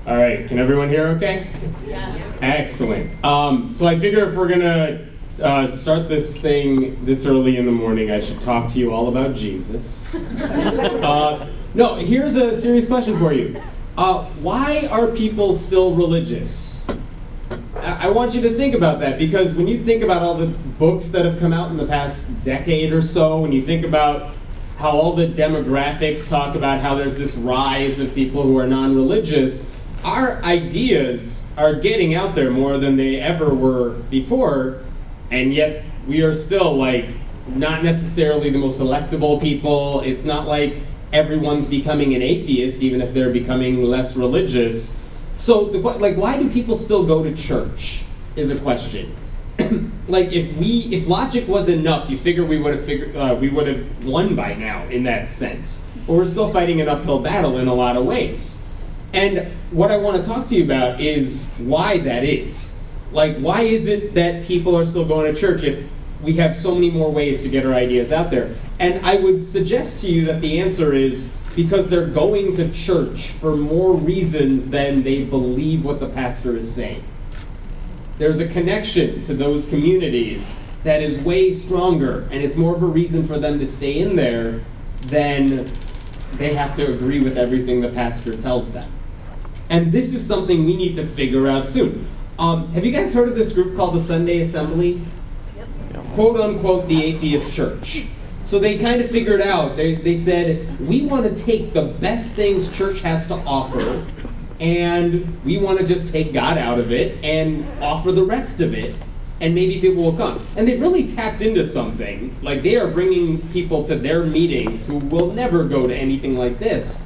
All right, can everyone hear okay? Yeah. Excellent. So I figure if we're gonna start this thing this early in the morning, I should talk to you all about Jesus. No, here's a serious question for you. Why are people still religious? I want you to think about that, because when you think about all the books that have come out in the past decade or so, when you think about how all the demographics talk about how there's this rise of people who are non-religious, our ideas are getting out there more than they ever were before, and yet we are still not necessarily the most electable people. It's not like everyone's becoming an atheist, even if they're becoming less religious. So why do people still go to church is a question. If logic was enough, you figure we would have won by now in that sense. But we're still fighting an uphill battle in a lot of ways. And what I want to talk to you about is why that is. Why is it that people are still going to church if we have so many more ways to get our ideas out there? And I would suggest to you that the answer is because they're going to church for more reasons than they believe what the pastor is saying. There's a connection to those communities that is way stronger, and it's more of a reason for them to stay in there than they have to agree with everything the pastor tells them. And this is something we need to figure out soon. Have you guys heard of this group called the Sunday Assembly? Yep. Quote unquote, the atheist church. So they kind of figured out, they said, we want to take the best things church has to offer, and we want to just take God out of it and offer the rest of it, and maybe people will come. And they've really tapped into something. They are bringing people to their meetings who will never go to anything like this.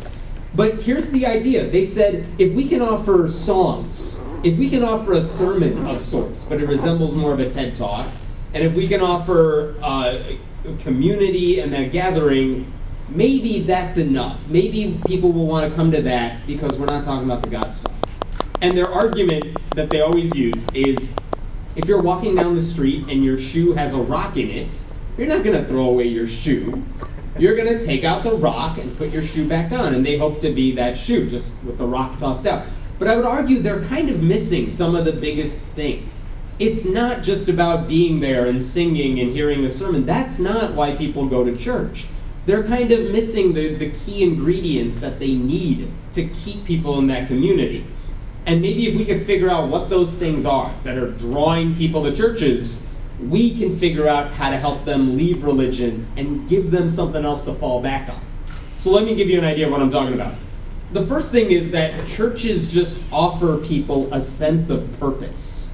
But here's the idea. They said, if we can offer songs, if we can offer a sermon of sorts, but it resembles more of a TED Talk, and if we can offer community and that gathering, maybe that's enough. Maybe people will want to come to that because we're not talking about the God stuff. And their argument that they always use is, if you're walking down the street and your shoe has a rock in it, you're not going to throw away your shoe. You're going to take out the rock and put your shoe back on, and they hope to be that shoe, just with the rock tossed out. But I would argue they're kind of missing some of the biggest things. It's not just about being there and singing and hearing a sermon. That's not why people go to church. They're kind of missing the key ingredients that they need to keep people in that community. And maybe if we could figure out what those things are that are drawing people to churches, we can figure out how to help them leave religion and give them something else to fall back on. So let me give you an idea of what I'm talking about. The first thing is that churches just offer people a sense of purpose.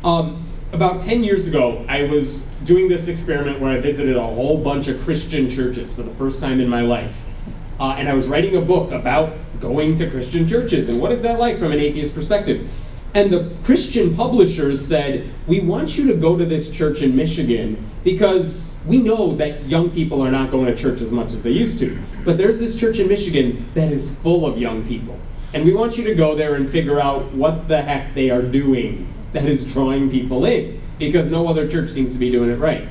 About 10 years ago, I was doing this experiment where I visited a whole bunch of Christian churches for the first time in my life. And I was writing a book about going to Christian churches and what is that like from an atheist perspective. And the Christian publishers said, we want you to go to this church in Michigan because we know that young people are not going to church as much as they used to. But there's this church in Michigan that is full of young people. And we want you to go there and figure out what the heck they are doing that is drawing people in, because no other church seems to be doing it right.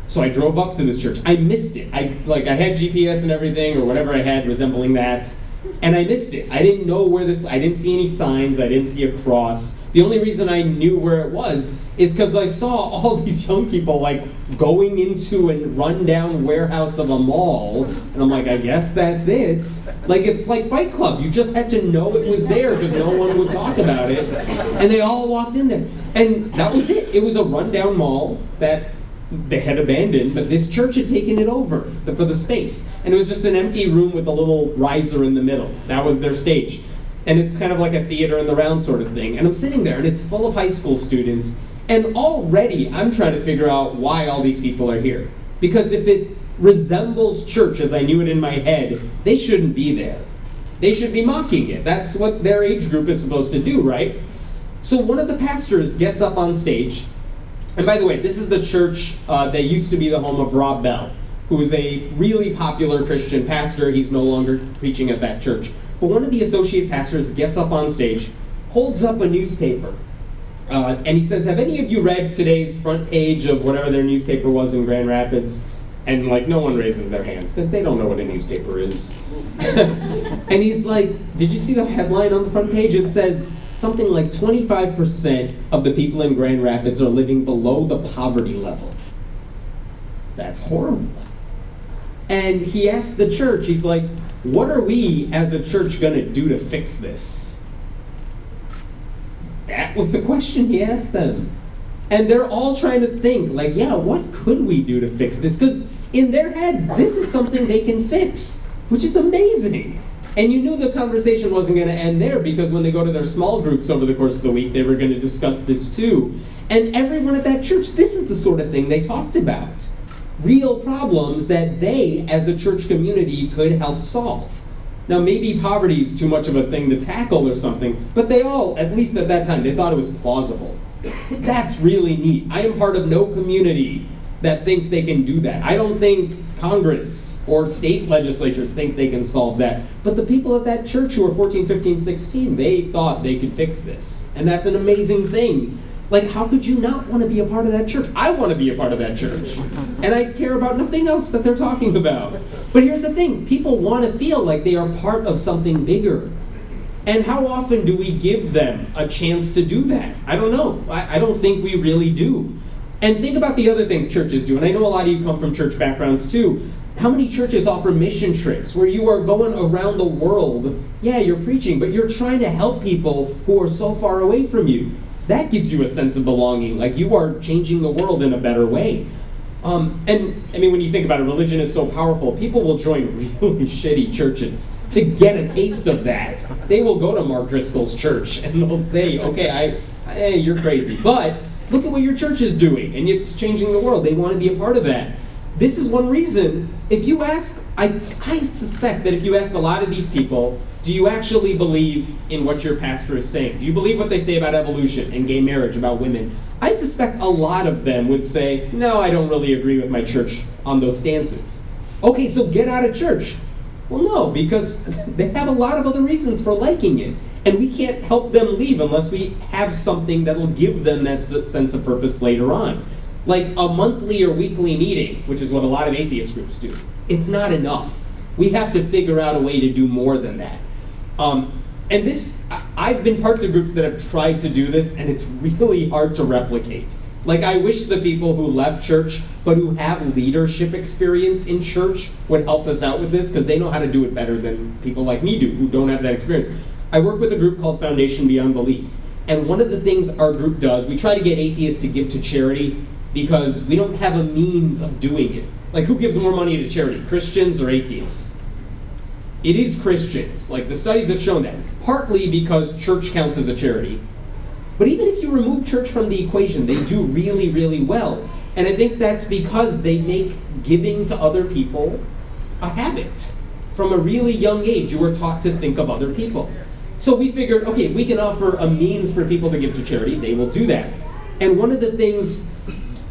So I drove up to this church. I missed it. I had GPS and everything, or whatever I had resembling that, and I missed it. I didn't know where I didn't see any signs, I didn't see a cross. The only reason I knew where it was is because I saw all these young people going into a rundown warehouse of a mall, and I'm like, I guess that's it. It's like Fight Club. You just had to know it was there because no one would talk about it, and they all walked in there. And that was it. It was a rundown mall that they had abandoned, but this church had taken it over for the space. And it was just an empty room with a little riser in the middle. That was their stage. And it's kind of like a theater in the round sort of thing. And I'm sitting there, and it's full of high school students. And already, I'm trying to figure out why all these people are here. Because if it resembles church as I knew it in my head, they shouldn't be there. They should be mocking it. That's what their age group is supposed to do, right? So one of the pastors gets up on stage. And by the way, this is the church that used to be the home of Rob Bell, who is a really popular Christian pastor. He's no longer preaching at that church. But one of the associate pastors gets up on stage, holds up a newspaper, and he says, have any of you read today's front page of whatever their newspaper was in Grand Rapids? And like no one raises their hands because they don't know what a newspaper is. And he's like, did you see the headline on the front page? It says something like 25% of the people in Grand Rapids are living below the poverty level. That's horrible. And he asked the church, he's like, what are we as a church going to do to fix this? That was the question he asked them. And they're all trying to think, like, yeah, what could we do to fix this? Because in their heads, this is something they can fix, which is amazing. And you knew the conversation wasn't going to end there, because when they go to their small groups over the course of the week, they were going to discuss this too. And everyone at that church, this is the sort of thing they talked about. Real problems that they, as a church community, could help solve. Now, maybe poverty is too much of a thing to tackle or something, but they all, at least at that time, they thought it was plausible. That's really neat. I am part of no community that thinks they can do that. I don't think Congress or state legislatures think they can solve that. But the people at that church who were 14, 15, 16, they thought they could fix this. And that's an amazing thing. Like, how could you not want to be a part of that church? I want to be a part of that church. And I care about nothing else that they're talking about. But here's the thing. People want to feel like they are part of something bigger. And how often do we give them a chance to do that? I don't know. I don't think we really do. And think about the other things churches do. And I know a lot of you come from church backgrounds too. How many churches offer mission trips where you are going around the world? Yeah, you're preaching, but you're trying to help people who are so far away from you. That gives you a sense of belonging, like you are changing the world in a better way. And I mean, when you think about it, religion is so powerful. People will join really shitty churches to get a taste of that. They will go to Mark Driscoll's church and they'll say, okay, hey, you're crazy, but look at what your church is doing, and it's changing the world. They want to be a part of that. This is one reason. If you ask, I suspect that if you ask a lot of these people, do you actually believe in what your pastor is saying? Do you believe what they say about evolution and gay marriage, about women? I suspect a lot of them would say, no, I don't really agree with my church on those stances. Okay, so get out of church. Well, no, because they have a lot of other reasons for liking it. And we can't help them leave unless we have something that'll give them that sense of purpose later on. Like a monthly or weekly meeting, which is what a lot of atheist groups do. It's not enough. We have to figure out a way to do more than that. And this, I've been parts of groups that have tried to do this, and it's really hard to replicate. Like, I wish the people who left church, but who have leadership experience in church, would help us out with this, because they know how to do it better than people like me do, who don't have that experience. I work with a group called Foundation Beyond Belief. And one of the things our group does, we try to get atheists to give to charity, because we don't have a means of doing it. Like, who gives more money to charity, Christians or atheists? It is Christians. Like, the studies have shown that. Partly because church counts as a charity. But even if you remove church from the equation, they do really, really well. And I think that's because they make giving to other people a habit. From a really young age, you were taught to think of other people. So we figured, okay, if we can offer a means for people to give to charity, they will do that. And one of the things,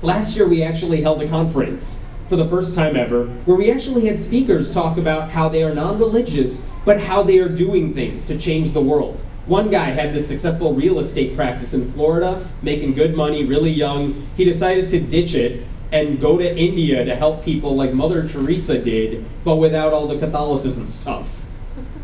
last year we actually held a conference for the first time ever, where we actually had speakers talk about how they are non-religious, but how they are doing things to change the world. One guy had this successful real estate practice in Florida, making good money, really young. He decided to ditch it and go to India to help people like Mother Teresa did, but without all the Catholicism stuff.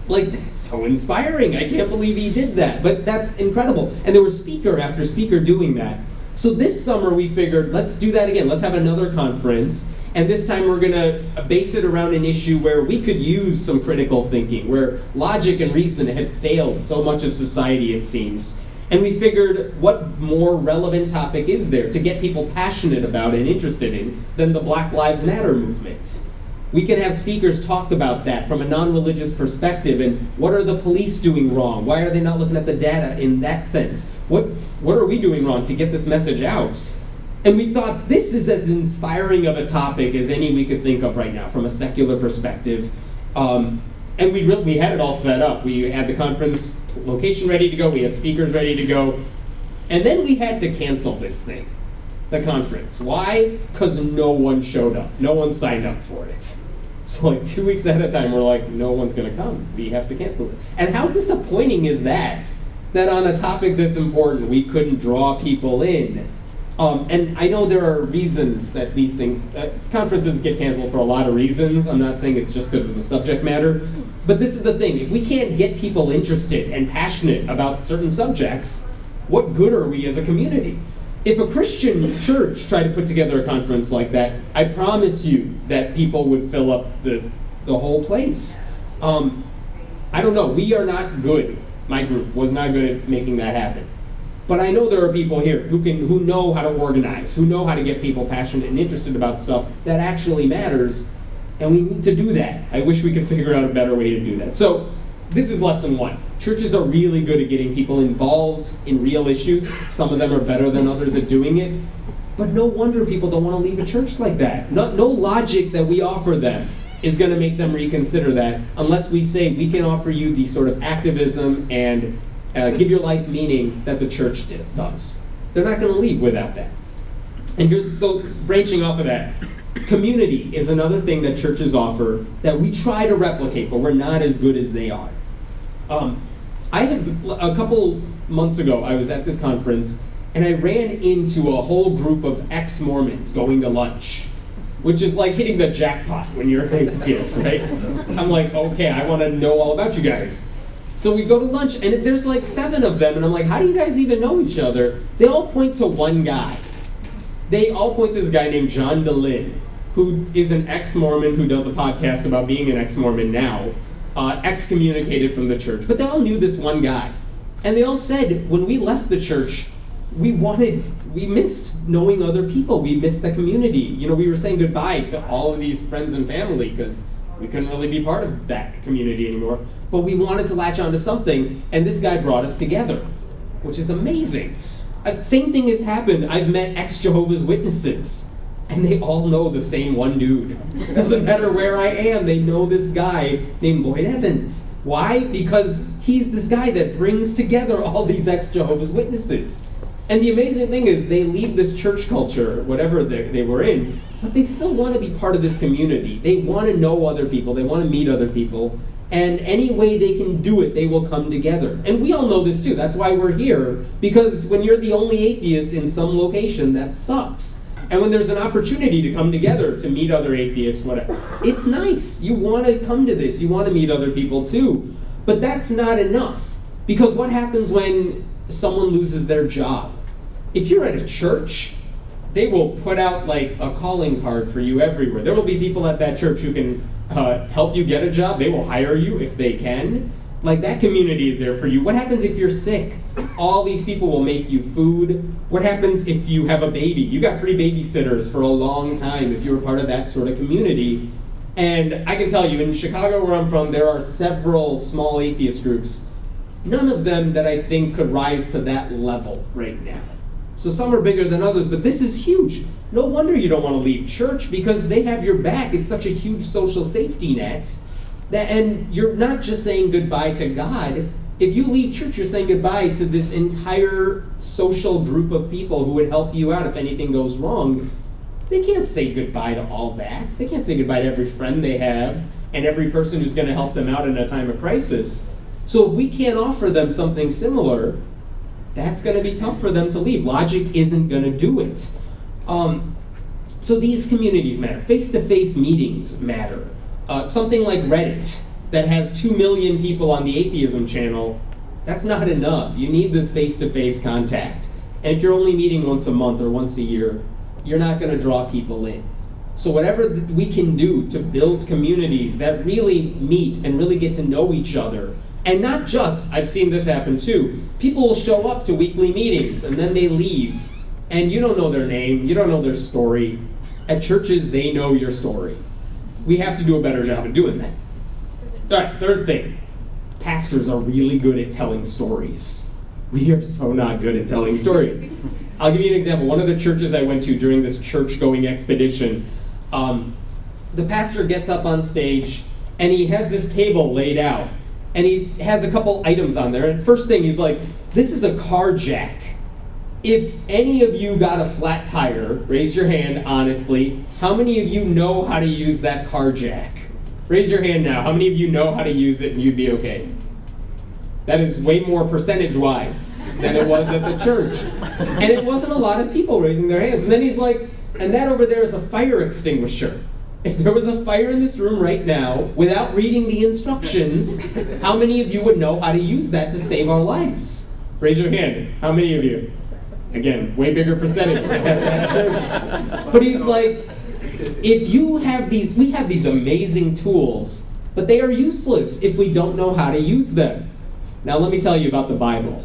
Like, that's so inspiring. I can't believe he did that, but that's incredible. And there was speaker after speaker doing that. So this summer we figured, let's do that again. Let's have another conference. And this time we're going to base it around an issue where we could use some critical thinking, where logic and reason have failed so much of society, it seems. And we figured, what more relevant topic is there to get people passionate about and interested in than the Black Lives Matter movement? We can have speakers talk about that from a non-religious perspective, and what are the police doing wrong? Why are they not looking at the data in that sense? What are we doing wrong to get this message out? And we thought this is as inspiring of a topic as any we could think of right now from a secular perspective. And we had it all set up. We had the conference location ready to go. We had speakers ready to go. And then we had to cancel this thing, the conference. Why? Because no one showed up. No one signed up for it. So like 2 weeks ahead of time, we're like, no one's going to come. We have to cancel it. And how disappointing is that on a topic this important, we couldn't draw people in? And I know there are reasons that these things, conferences get canceled for a lot of reasons. I'm not saying it's just because of the subject matter. But this is the thing. If we can't get people interested and passionate about certain subjects, what good are we as a community? If a Christian church tried to put together a conference like that, I promise you that people would fill up the whole place. I don't know. We are not good. My group was not good at making that happen. But I know there are people here who know how to organize, who know how to get people passionate and interested about stuff that actually matters, and we need to do that. I wish we could figure out a better way to do that. So this is lesson 1. Churches are really good at getting people involved in real issues. Some of them are better than others at doing it. But no wonder people don't want to leave a church like that. No logic that we offer them is going to make them reconsider that, unless we say we can offer you the sort of activism and give your life meaning that the church does. They're not going to leave without that. And so branching off of that, community is another thing that churches offer that we try to replicate, but we're not as good as they are. A couple months ago, I was at this conference, and I ran into a whole group of ex-Mormons going to lunch, which is like hitting the jackpot when you're an atheist, right? I'm like, okay, I want to know all about you guys. So we go to lunch, and there's like 7 of them, and I'm like, how do you guys even know each other? They all point to one guy. They all point to this guy named John DeLynn, who is an ex-Mormon who does a podcast about being an ex-Mormon now, excommunicated from the church. But they all knew this one guy. And they all said, when we left the church, we missed knowing other people. We missed the community. You know, we were saying goodbye to all of these friends and family because we couldn't really be part of that community anymore. But we wanted to latch onto something, and this guy brought us together, which is amazing. Same thing has happened. I've met ex-Jehovah's Witnesses, and they all know the same one dude. Doesn't matter where I am, they know this guy named Boyd Evans. Why? Because he's this guy that brings together all these ex-Jehovah's Witnesses. And the amazing thing is they leave this church culture, whatever they were in, but they still want to be part of this community. They want to know other people. They want to meet other people. And any way they can do it, they will come together. And we all know this too. That's why we're here. Because when you're the only atheist in some location, that sucks. And when there's an opportunity to come together to meet other atheists, whatever, it's nice. You want to come to this. You want to meet other people too. But that's not enough. Because what happens when someone loses their job? If you're at a church, they will put out like a calling card for you everywhere. There will be people at that church who can help you get a job. They will hire you if they can. Like, that community is there for you. What happens if you're sick? All these people will make you food. What happens if you have a baby? You got free babysitters for a long time if you were part of that sort of community. And I can tell you, in Chicago, where I'm from, there are several small atheist groups. None of them that I think could rise to that level right now. So some are bigger than others, but this is huge. No wonder you don't want to leave church, because they have your back. It's such a huge social safety net. And you're not just saying goodbye to God. If you leave church, you're saying goodbye to this entire social group of people who would help you out if anything goes wrong. They can't say goodbye to all that. They can't say goodbye to every friend they have and every person who's going to help them out in a time of crisis. So if we can't offer them something similar, that's going to be tough for them to leave. Logic isn't going to do it. So these communities matter. Face-to-face meetings matter. Something like Reddit that has 2 million people on the atheism channel, that's not enough. You need this face-to-face contact. And if you're only meeting once a month or once a year, you're not going to draw people in. So whatever we can do to build communities that really meet and really get to know each other, and not just, I've seen this happen too, people will show up to weekly meetings and then they leave, and you don't know their name, you don't know their story. At churches, they know your story. We have to do a better job of doing that. All right, third thing. Pastors are really good at telling stories. We are so not good at telling stories. I'll give you an example. One of the churches I went to during this church-going expedition, the pastor gets up on stage and he has this table laid out and he has a couple items on there. And first thing, he's like, this is a car jack. If any of you got a flat tire, raise your hand honestly. How many of you know how to use that car jack? Raise your hand now. How many of you know how to use it and you'd be okay? That is way more percentage-wise than it was at the church. And it wasn't a lot of people raising their hands. And then he's like, and that over there is a fire extinguisher. If there was a fire in this room right now, without reading the instructions, how many of you would know how to use that to save our lives? Raise your hand. How many of you? Again, way bigger percentage at that church. But he's like, if you have we have these amazing tools, but they are useless if we don't know how to use them. Now let me tell you about the Bible.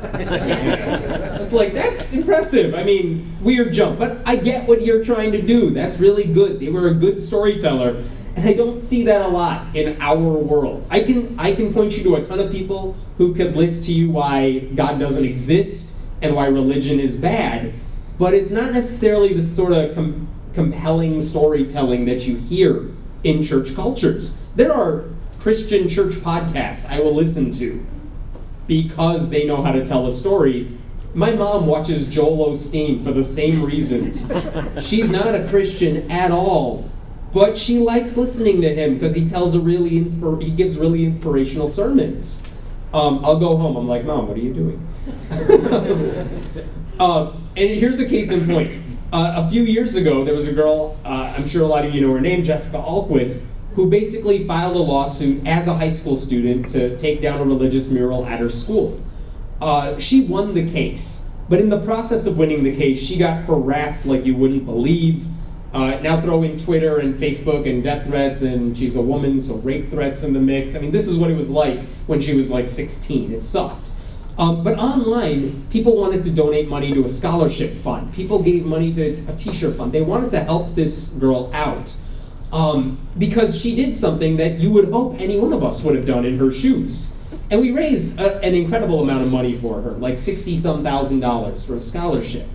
It's like, that's impressive. I mean, weird jump, but I get what you're trying to do. That's really good. They were a good storyteller, and I don't see that a lot in our world. I can point you to a ton of people who could list to you why God doesn't exist and why religion is bad, but it's not necessarily the sort of compelling storytelling that you hear in church cultures. There are Christian church podcasts I will listen to because they know how to tell a story. My mom watches Joel Osteen for the same reasons. She's not a Christian at all, but she likes listening to him because he tells he gives really inspirational sermons. I'll go home. I'm like, Mom, what are you doing? And here's a case in point. A few years ago, there was a girl, I'm sure a lot of you know her name, Jessica Alquist, who basically filed a lawsuit as a high school student to take down a religious mural at her school. She won the case, but in the process of winning the case, she got harassed like you wouldn't believe. Now throw in Twitter and Facebook and death threats, and she's a woman, so rape threats in the mix. I mean, this is what it was like when she was like 16. It sucked. But online, people wanted to donate money to a scholarship fund. People gave money to a t-shirt fund. They wanted to help this girl out because she did something that you would hope any one of us would have done in her shoes. And we raised an incredible amount of money for her, like $60-some thousand for a scholarship.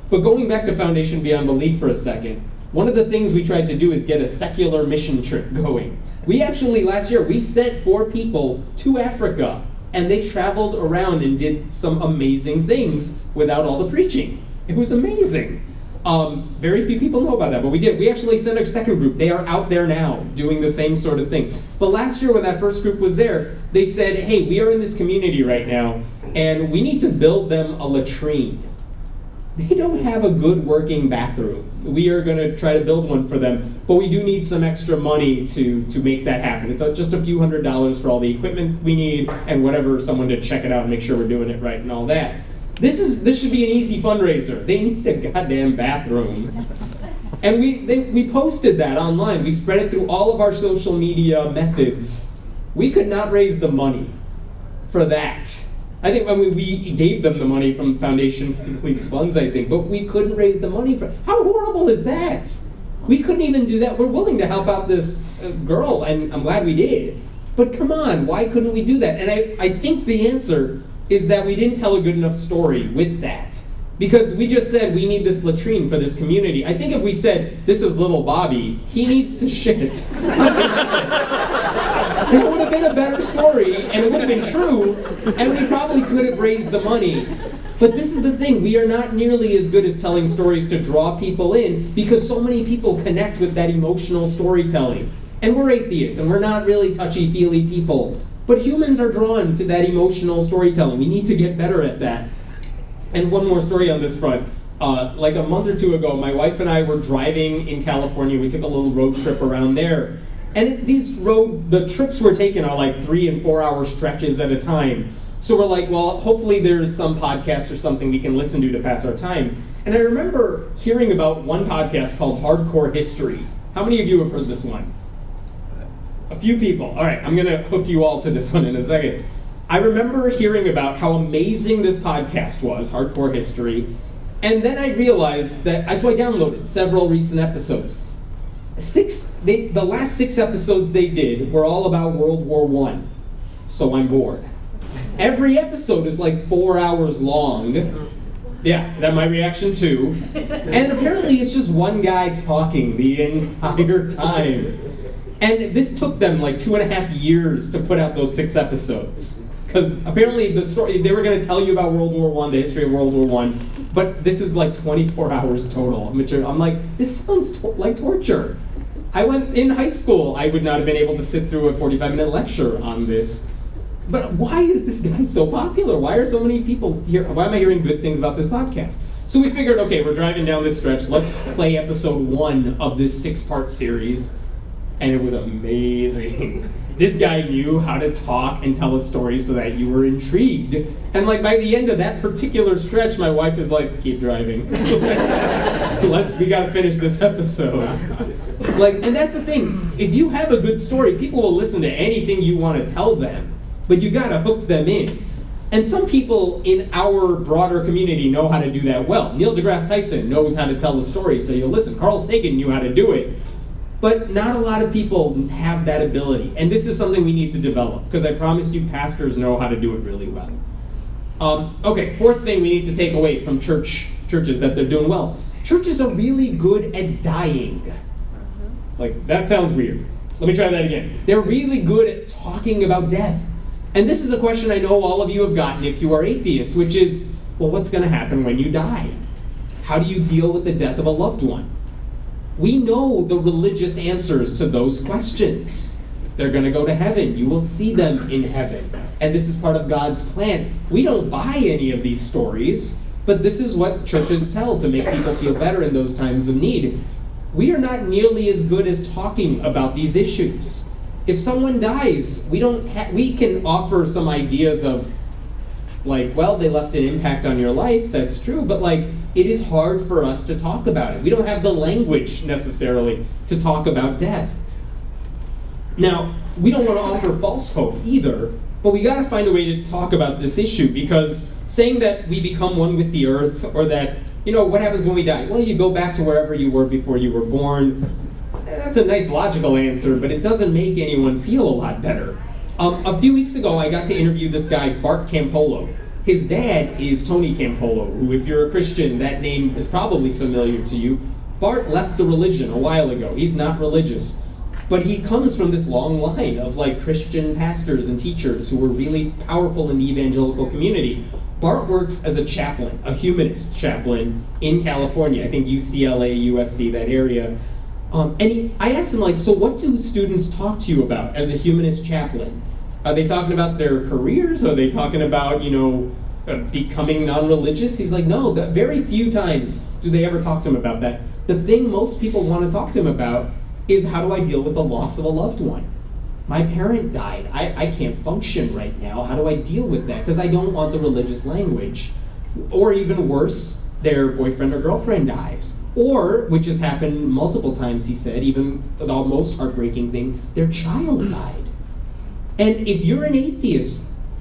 But going back to Foundation Beyond Belief for a second, one of the things we tried to do is get a secular mission trip going. We actually, last year, we sent 4 people to Africa, and they traveled around and did some amazing things without all the preaching. It was amazing. Very few people know about that, but we did. We actually sent a second group. They are out there now doing the same sort of thing. But last year when that first group was there, they said, hey, we are in this community right now, and we need to build them a latrine. They don't have a good working bathroom. We are going to try to build one for them, but we do need some extra money to make that happen. It's just a few $100s for all the equipment we need and whatever, someone to check it out and make sure we're doing it right and all that. This should be an easy fundraiser. They need a goddamn bathroom. And we posted that online. We spread it through all of our social media methods. We could not raise the money for that. I think when we gave them the money from Foundation Belief's funds, I think, but we couldn't raise the money for. How horrible is that? We couldn't even do that. We're willing to help out this girl, and I'm glad we did. But come on, why couldn't we do that? And I think the answer is that we didn't tell a good enough story with that. Because we just said we need this latrine for this community. I think if we said, this is little Bobby, he needs to shit. That would have been a better story, and it would have been true, and we probably could have raised the money. But this is the thing, we are not nearly as good as telling stories to draw people in, because so many people connect with that emotional storytelling. And we're atheists, and we're not really touchy-feely people. But humans are drawn to that emotional storytelling. We need to get better at that. And one more story on this front. Like a month or two ago, my wife and I were driving in California. We took a little road trip around there. And the trips we're taking are like 3 and 4 hour stretches at a time. So we're like, well, hopefully there's some podcast or something we can listen to pass our time. And I remember hearing about one podcast called Hardcore History. How many of you have heard this one? A few people. All right, I'm going to hook you all to this one in a second. I remember hearing about how amazing this podcast was, Hardcore History, and then I realized that, so I downloaded several recent episodes. The last 6 episodes they did were all about World War I, so I'm bored. Every episode is like 4 hours long. Yeah, that's my reaction too. And apparently it's just one guy talking the entire time. And this took them like 2.5 years to put out those 6 episodes. Because apparently the story, they were going to tell you about World War I, the history of World War I, but this is like 24 hours total. I'm like, this sounds like torture. I went in high school, I would not have been able to sit through a 45-minute lecture on this. but why is this guy so popular? Why are so many people here? Why am I hearing good things about this podcast? So we figured, okay, we're driving down this stretch. Let's play episode 1 of this 6-part series. And it was amazing. This guy knew how to talk and tell a story so that you were intrigued. And like by the end of that particular stretch, my wife is like, keep driving. We gotta finish this episode. And that's the thing. If you have a good story, people will listen to anything you want to tell them. But you gotta hook them in. And some people in our broader community know how to do that well. Neil deGrasse Tyson knows how to tell a story, so you'll listen. Carl Sagan knew how to do it. But not a lot of people have that ability. And this is something we need to develop, because I promise you pastors know how to do it really well. Okay, 4th thing we need to take away from churches that they're doing well. Churches are really good at dying. That sounds weird. Let me try that again. They're really good at talking about death. And this is a question I know all of you have gotten if you are atheists, which is, well, what's going to happen when you die? How do you deal with the death of a loved one? We know the religious answers to those questions. They're going to go to heaven. You will see them in heaven. And this is part of God's plan. We don't buy any of these stories, but this is what churches tell to make people feel better in those times of need. We are not nearly as good as talking about these issues. If someone dies, we can offer some ideas of, well, they left an impact on your life, that's true, but it is hard for us to talk about it. We don't have the language necessarily to talk about death. Now, we don't want to offer false hope either, but we got to find a way to talk about this issue, because saying that we become one with the earth, or that, what happens when we die? Well, you go back to wherever you were before you were born. That's a nice logical answer, but it doesn't make anyone feel a lot better. A few weeks ago, I got to interview this guy, Bart Campolo. His dad is Tony Campolo, who, if you're a Christian, that name is probably familiar to you. Bart left the religion a while ago. He's not religious. But he comes from this long line of Christian pastors and teachers who were really powerful in the evangelical community. Bart works as a chaplain, a humanist chaplain in California. I think UCLA, USC, that area. I asked him, so what do students talk to you about as a humanist chaplain? Are they talking about their careers? Are they talking about, becoming non-religious? He's like, no, very few times do they ever talk to him about that. The thing most people want to talk to him about is, how do I deal with the loss of a loved one? My parent died. I can't function right now. How do I deal with that? Because I don't want the religious language. Or even worse, their boyfriend or girlfriend dies. Or, which has happened multiple times, he said, even the most heartbreaking thing, their child died. And if you're an atheist,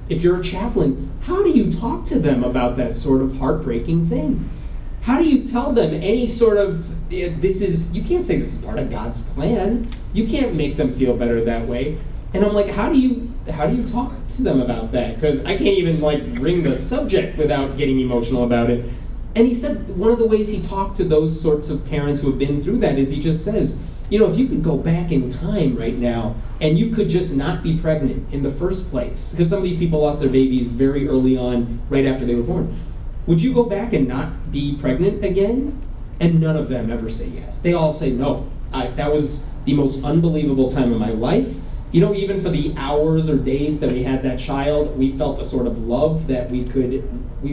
if you're a chaplain, how do you talk to them about that sort of heartbreaking thing? How do you tell them any sort of, you can't say this is part of God's plan. You can't make them feel better that way. And I'm like, how do you talk to them about that? Because I can't even bring the subject without getting emotional about it. And he said one of the ways he talked to those sorts of parents who have been through that is he just says, if you could go back in time right now and you could just not be pregnant in the first place, because some of these people lost their babies very early on, right after they were born, would you go back and not be pregnant again? And none of them ever say yes. They all say no. That was the most unbelievable time of my life. Even for the hours or days that we had that child, we felt a sort of love that we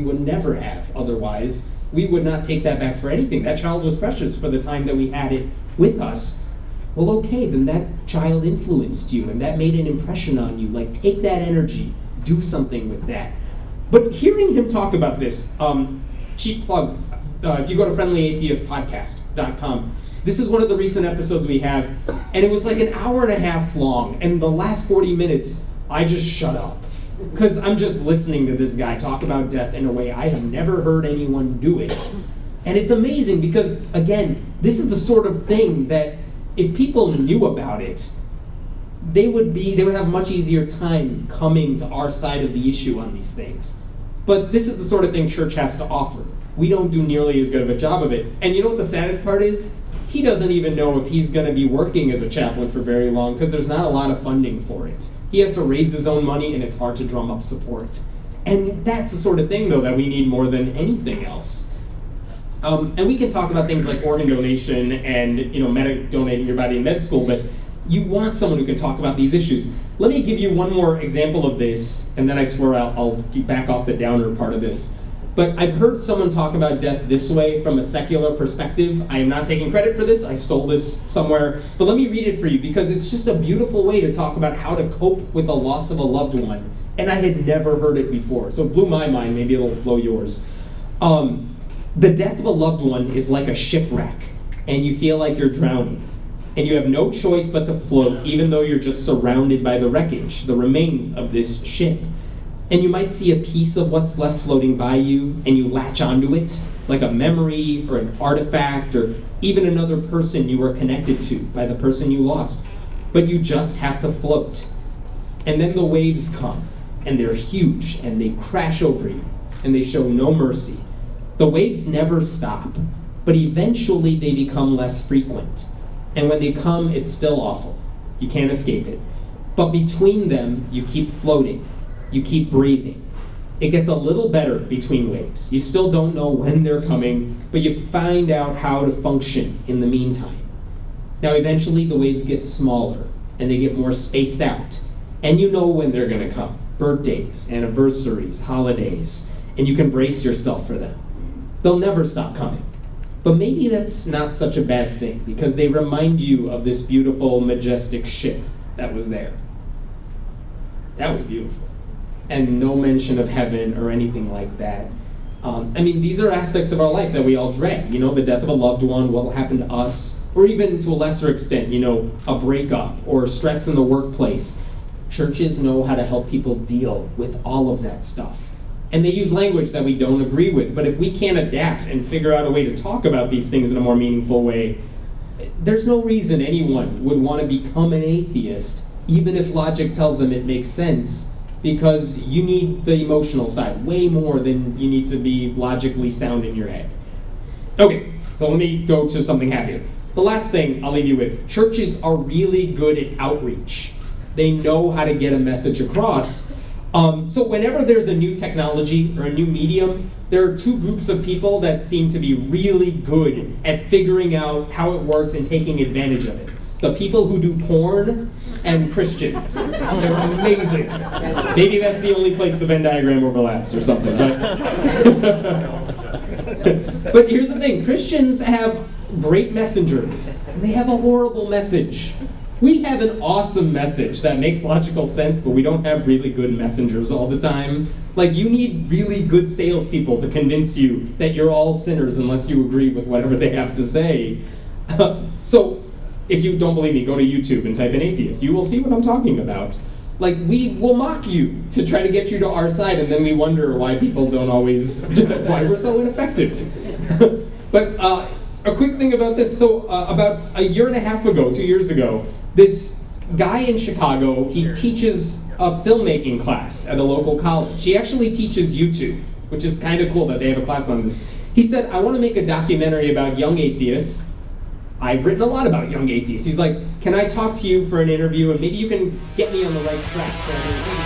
would never have otherwise. We would not take that back for anything. That child was precious for the time that we had it with us. Well, okay, then that child influenced you and that made an impression on you. Take that energy, do something with that. But hearing him talk about this, cheap plug, if you go to friendlyatheistpodcast.com, this is one of the recent episodes we have, and it was an hour and a half long, and the last 40 minutes, I just shut up. Because I'm just listening to this guy talk about death in a way I have never heard anyone do it. And it's amazing because, again, this is the sort of thing that if people knew about it, they would have a much easier time coming to our side of the issue on these things. But this is the sort of thing church has to offer. We don't do nearly as good of a job of it. And you know what the saddest part is? He doesn't even know if he's going to be working as a chaplain for very long because there's not a lot of funding for it. He has to raise his own money and it's hard to drum up support. And that's the sort of thing, though, that we need more than anything else. And we can talk about things like organ donation and, donating your body in med school, but You want someone who can talk about these issues. Let me give you one more example of this, and then I swear I'll back off the downer part of this. But I've heard someone talk about death this way from a secular perspective. I am not taking credit for this. I stole this somewhere. But let me read it for you, because it's just a beautiful way to talk about how to cope with the loss of a loved one. And I had never heard it before. So it blew my mind. Maybe it'll blow yours. The death of a loved one is like a shipwreck, and you feel like you're drowning. And you have no choice but to float, even though you're just surrounded by the wreckage, the remains of this ship. And you might see a piece of what's left floating by you, and you latch onto it, like a memory or an artifact, or even another person you were connected to by the person you lost. But you just have to float. And then the waves come, and they're huge, and they crash over you, and they show no mercy. The waves never stop, but eventually they become less frequent. And when they come, it's still awful. You can't escape it. But between them, you keep floating. You keep breathing. It gets a little better between waves. You still don't know when they're coming, but you find out how to function in the meantime. Now, eventually, the waves get smaller, and they get more spaced out. And you know when they're going to come. Birthdays, anniversaries, holidays. And you can brace yourself for them. They'll never stop coming. But maybe that's not such a bad thing, because they remind you of this beautiful, majestic ship that was there. That was beautiful. And no mention of heaven or anything like that. These are aspects of our life that we all dread. The death of a loved one, what will happen to us, or even to a lesser extent, a breakup or stress in the workplace. Churches know how to help people deal with all of that stuff. And they use language that we don't agree with. But if we can't adapt and figure out a way to talk about these things in a more meaningful way, there's no reason anyone would want to become an atheist, even if logic tells them it makes sense, because you need the emotional side way more than you need to be logically sound in your head. Okay, so let me go to something happier. The last thing I'll leave you with, churches are really good at outreach. They know how to get a message across. So whenever there's a new technology or a new medium, there are two groups of people that seem to be really good at figuring out how it works and taking advantage of it. The people who do porn and Christians. They're amazing. Maybe that's the only place the Venn diagram overlaps or something. But here's the thing. Christians have great messengers, and they have a horrible message. We have an awesome message that makes logical sense, but we don't have really good messengers all the time. You need really good salespeople to convince you that you're all sinners unless you agree with whatever they have to say. So, if you don't believe me, go to YouTube and type in atheist. You will see what I'm talking about. We will mock you to try to get you to our side, and then we wonder why people don't always, why we're so ineffective. But a quick thing about this. So about a year and a half ago, 2 years ago, this guy in Chicago, he teaches a filmmaking class at a local college. He actually teaches YouTube, which is kind of cool that they have a class on this. He said, I want to make a documentary about young atheists. I've written a lot about young atheists. He's like, can I talk to you for an interview, and maybe you can get me on the right track? So